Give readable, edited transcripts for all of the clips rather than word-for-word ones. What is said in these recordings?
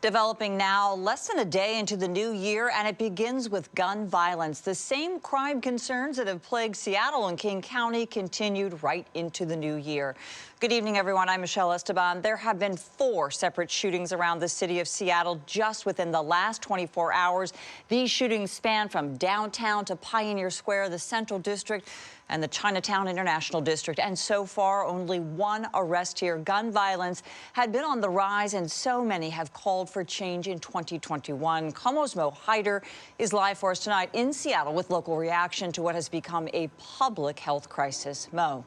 Developing now, less than a day into the new year, and it begins with gun violence. The same crime concerns that have plagued Seattle and King County continued right into the new year. Good evening, everyone. I'm Michelle Esteban. There have been 4 separate shootings around the city of Seattle just within the last 24 hours. These shootings span from downtown to Pioneer Square, the Central District, and the Chinatown International District. And so far, only 1 arrest here. Gun violence had been on the rise, and so many have called for change in 2021. KOMO's Mo Hyder is live for us tonight in Seattle with local reaction to what has become a public health crisis. Mo.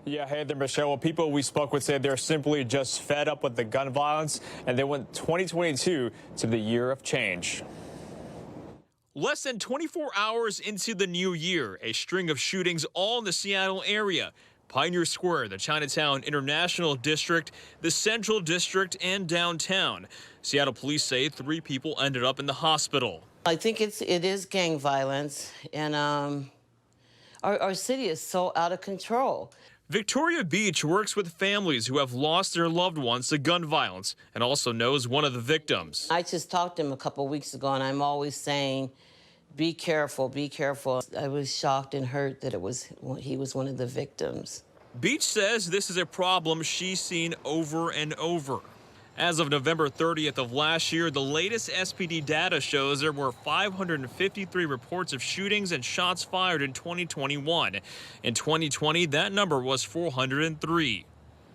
Yeah, hey there, Michelle. Well, people we spoke with said they're simply just fed up with the gun violence, and they want 2022 to be the year of change. Less than 24 hours into the new year, a string of shootings all in the Seattle area. Pioneer Square, the Chinatown International District, the Central District, and downtown. Seattle police say 3 people ended up in the hospital. I think it is gang violence, and our city is so out of control. Victoria Beach works with families who have lost their loved ones to gun violence and also knows one of the victims. I just talked to him a couple weeks ago, and I'm always saying, be careful, be careful. I was shocked and hurt that he was one of the victims. Beach says this is a problem she's seen over and over. As of November 30th of last year, the latest SPD data shows there were 553 reports of shootings and shots fired in 2021. In 2020, that number was 403.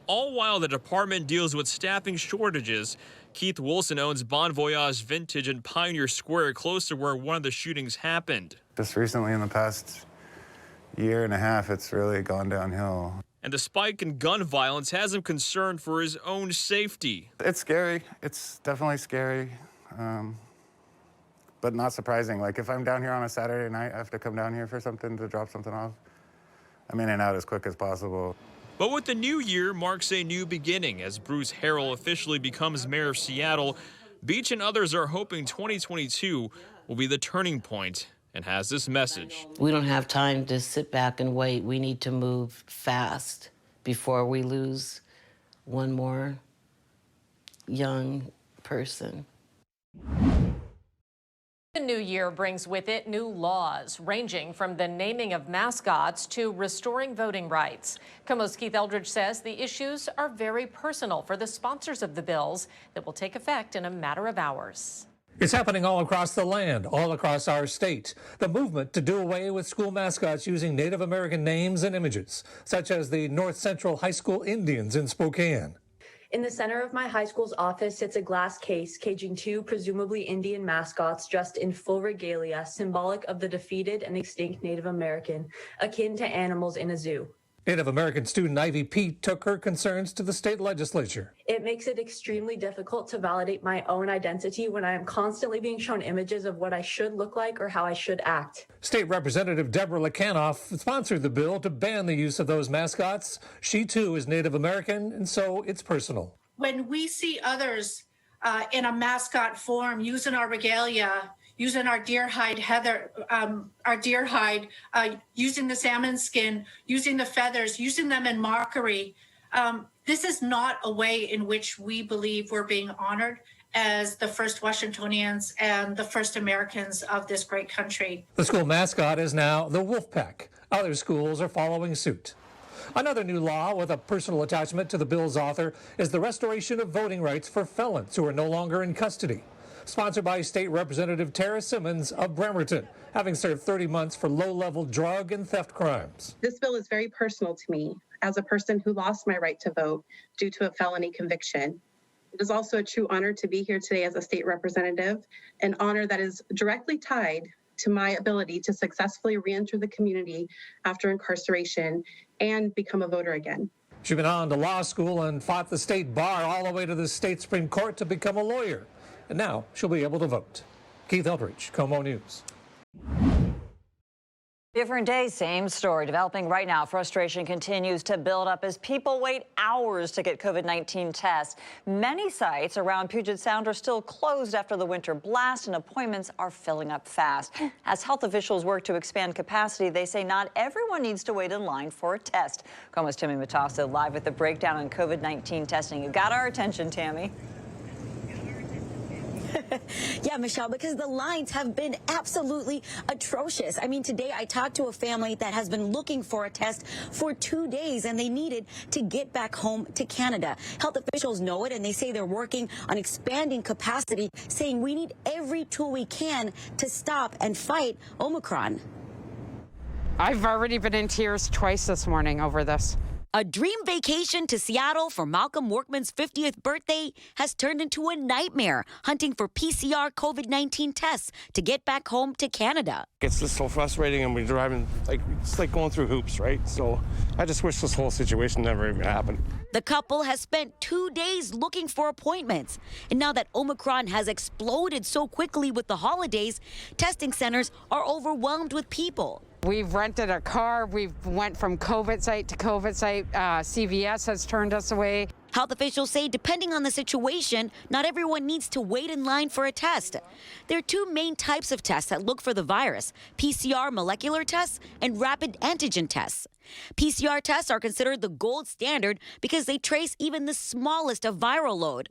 All while the department deals with staffing shortages. Keith Wilson owns Bon Voyage Vintage in Pioneer Square, close to where one of the shootings happened. Just recently, in the past year and a half, it's really gone downhill. And the spike in gun violence has him concerned for his own safety. It's scary. It's definitely scary, but not surprising. Like, if I'm down here on a Saturday night, I have to come down here for something to drop something off. I'm in and out as quick as possible. But with the new year marks a new beginning as Bruce Harrell officially becomes mayor of Seattle. Beach and others are hoping 2022 will be the turning point and has this message. We don't have time to sit back and wait. We need to move fast before we lose one more young person. The new year brings with it new laws, ranging from the naming of mascots to restoring voting rights. KOMO's Keith Eldridge says the issues are very personal for the sponsors of the bills that will take effect in a matter of hours. It's happening all across the land, all across our state. The movement to do away with school mascots using Native American names and images, such as the North Central High School Indians in Spokane. In the center of my high school's office sits a glass case caging 2 presumably Indian mascots dressed in full regalia, symbolic of the defeated and extinct Native American, akin to animals in a zoo. Native American student Ivy Pete took her concerns to the state legislature. It makes it extremely difficult to validate my own identity when I am constantly being shown images of what I should look like or how I should act. State Representative Deborah Lekanoff sponsored the bill to ban the use of those mascots. She, too, is Native American, and so it's personal. When we see others in a mascot form using our regalia, using our deer hide using the salmon skin, using the feathers, using them in mockery. This is not a way in which we believe we're being honored as the first Washingtonians and the first Americans of this great country. The school mascot is now the Wolfpack. Other schools are following suit. Another new law with a personal attachment to the bill's author is the restoration of voting rights for felons who are no longer in custody. Sponsored by State Representative Tara Simmons of Bremerton, having served 30 months for low-level drug and theft crimes. This bill is very personal to me as a person who lost my right to vote due to a felony conviction. It is also a true honor to be here today as a state representative, an honor that is directly tied to my ability to successfully re-enter the community after incarceration and become a voter again. She went on to law school and fought the state bar all the way to the state Supreme Court to become a lawyer. And now she'll be able to vote. Keith Eldridge, KOMO News. Different day, same story. Developing right now, frustration continues to build up as people wait hours to get COVID-19 tests. Many sites around Puget Sound are still closed after the winter blast, and appointments are filling up fast. As health officials work to expand capacity, they say not everyone needs to wait in line for a test. KOMO's Tammy Matasso live with the breakdown on COVID-19 testing. You got our attention, Tammy. Yeah, Michelle, because the lines have been absolutely atrocious. I mean, today I talked to a family that has been looking for a test for 2 days, and they needed to get back home to Canada. Health officials know it, and they say they're working on expanding capacity, saying we need every tool we can to stop and fight Omicron. I've already been in tears twice this morning over this. A dream vacation to Seattle for Malcolm Workman's 50th birthday has turned into a nightmare, hunting for PCR COVID-19 tests to get back home to Canada. It's just so frustrating, and we're driving, it's like going through hoops, right? So I just wish this whole situation never even happened. The couple has spent 2 days looking for appointments. And now that Omicron has exploded so quickly with the holidays, testing centers are overwhelmed with people. We've rented a car. We've went from COVID site to COVID site. CVS has turned us away. Health officials say depending on the situation, not everyone needs to wait in line for a test. There are two main types of tests that look for the virus: PCR molecular tests and rapid antigen tests. PCR tests are considered the gold standard because they trace even the smallest of viral load.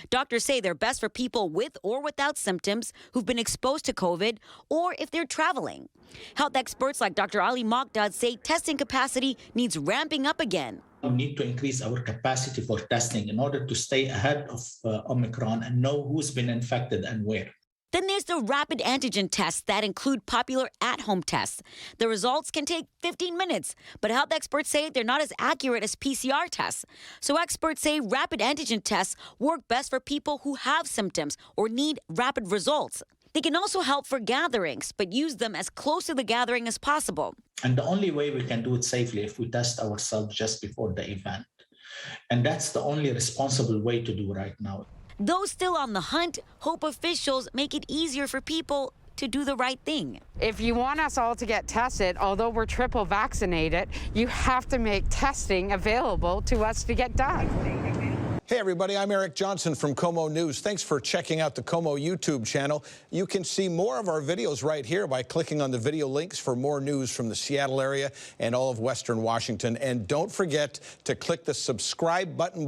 Doctors say they're best for people with or without symptoms who've been exposed to COVID, or if they're traveling. Health experts like Dr. Ali Mokdad say testing capacity needs ramping up again. We need to increase our capacity for testing in order to stay ahead of Omicron and know who's been infected and where. Then there's the rapid antigen tests that include popular at-home tests. The results can take 15 minutes, but health experts say they're not as accurate as PCR tests. So experts say rapid antigen tests work best for people who have symptoms or need rapid results. They can also help for gatherings, but use them as close to the gathering as possible. And the only way we can do it safely if we test ourselves just before the event. And that's the only responsible way to do right now. Those still on the hunt hope officials make it easier for people to do the right thing. If you want us all to get tested, although we're triple vaccinated, you have to make testing available to us to get done. Hey everybody, I'm Eric Johnson from KOMO News. Thanks for checking out the KOMO YouTube channel. You can see more of our videos right here by clicking on the video links for more news from the Seattle area and all of Western Washington. And don't forget to click the subscribe button